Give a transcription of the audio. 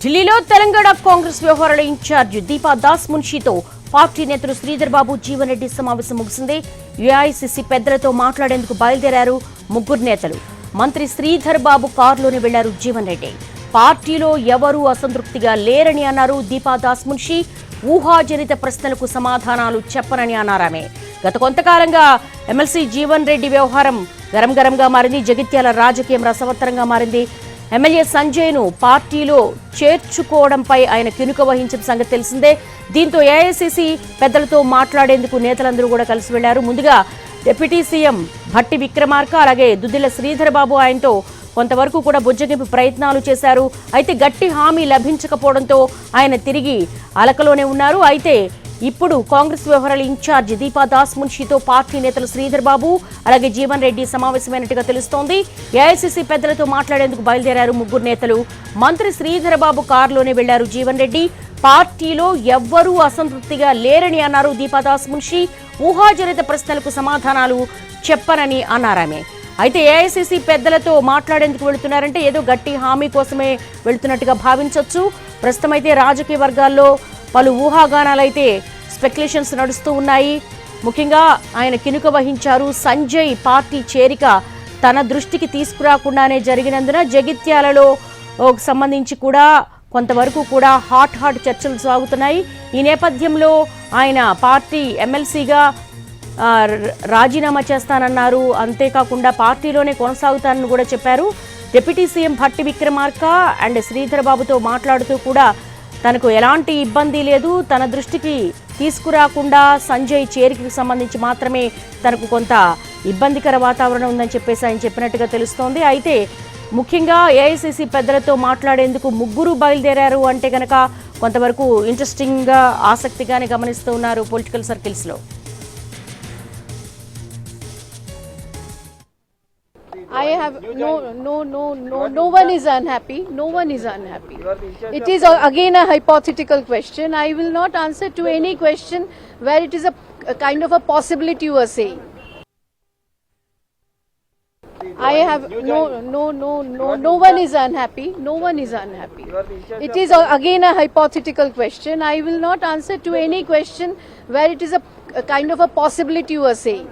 ఢిల్లీలో తెలంగాణ కాంగ్రెస్ వ్యవహారాల incharge Deepa Das మున్షితో party నేతలు శ్రీధర్ బాబు జీవన్ రెడ్డి సమావేశం ముగిసింది. ఏఐసీసీ పెద్దలతో మాట్లాడేందుకు బయలుదేరారు ముగ్గురు నేతలు. మంత్రి శ్రీధర్ బాబు కారులోనే వెళ్లారు జీవన్ రెడ్డి. పార్టీలో ఎవరూ అసంతృప్తిగా లేరని అన్నారు దీపా దాస్ మున్షి. ఊహాజనిత ప్రశ్నలకు సమాధానాలు చెప్పనని అన్నారామె. గత కొంతకాలంగా ఎమ్మెల్సీ జీవన్ రెడ్డి వ్యవహారం గరంగరంగా మారింది. జగిత్యాల రాజకీయం రసవత్తరంగా మారింది. ఎమ్మెల్యే సంజయ్ను పార్టీలో చేర్చుకోవడంపై ఆయన కినుక వహించిన సంగతి తెలిసిందే. దీంతో ఏఐసీసీ పెద్దలతో మాట్లాడేందుకు నేతలందరూ కూడా కలిసి వెళ్లారు. ముందుగా డిప్యూటీ సీఎం భట్టి విక్రమార్క అలాగే దుద్దిల శ్రీధర్ బాబు ఆయనతో కొంతవరకు కూడా బుజ్జగింపు ప్రయత్నాలు చేశారు. అయితే గట్టి హామీ లభించకపోవడంతో ఆయన తిరిగి అలకలోనే ఉన్నారు. అయితే ఇప్పుడు కాంగ్రెస్ వ్యవహారాల ఇన్ఛార్జ్ దీపా దాస్ మున్షితో పార్టీ నేతలు శ్రీధర్ బాబు అలాగే జీవన్ రెడ్డి సమావేశమైనట్టుగా తెలుస్తోంది. ఏఐసీసీ పెద్దలతో మాట్లాడేందుకు బయలుదేరారు ముగ్గురు నేతలు. మంత్రి శ్రీధర్ బాబు కారులోనే వెళ్లారు జీవన్ రెడ్డి. పార్టీలో ఎవ్వరూ అసంతృప్తిగా లేరని అన్నారు దీపా దాస్ మున్షి. ఊహాజనిత ప్రశ్నలకు సమాధానాలు చెప్పనని అన్నారామె. అయితే ఏఐసీసీ పెద్దలతో మాట్లాడేందుకు వెళుతున్నారంటే ఏదో గట్టి హామీ కోసమే వెళుతున్నట్టుగా భావించవచ్చు. ప్రస్తుతం అయితే రాజకీయ వర్గాల్లో పలు ఊహాగానాలైతే స్పెక్యులేషన్స్ నడుస్తూ ఉన్నాయి. ముఖ్యంగా ఆయన కినుక వహించారు. సంజయ్ పార్టీ చేరిక తన దృష్టికి తీసుకురాకుండానే జరిగినందున జగిత్యాలలో సంబంధించి కూడా కొంతవరకు కూడా హాట్ చర్చలు సాగుతున్నాయి. ఈ నేపథ్యంలో ఆయన పార్టీ ఎమ్మెల్సీగా రాజీనామా చేస్తానన్నారు. అంతేకాకుండా పార్టీలోనే కొనసాగుతానని కూడా చెప్పారు. Deputy CM Bhatti Vikramarka and Sridhar బాబుతో మాట్లాడుతూ కూడా తనకు ఎలాంటి ఇబ్బంది లేదు, తన దృష్టికి తీసుకురాకుండా సంజయ్ చేరికకు సంబంధించి మాత్రమే తనకు కొంత ఇబ్బందికర వాతావరణం ఉందని చెప్పేసి ఆయన చెప్పినట్టుగా తెలుస్తోంది. అయితే ముఖ్యంగా ఏఐసీసీ పెద్దలతో మాట్లాడేందుకు ముగ్గురు బయలుదేరారు అంటే కనుక కొంతవరకు ఇంట్రెస్టింగ్గా ఆసక్తిగానే గమనిస్తూ ఉన్నారు political సర్కిల్స్లో. I have no one is unhappy. No one is unhappy. It is again a hypothetical question. I will not answer to any question where it is a kind of a possibility you are saying. I have no one is unhappy. No one is unhappy. It is again a hypothetical question. I will not answer to any question where it is a kind of a possibility you are saying.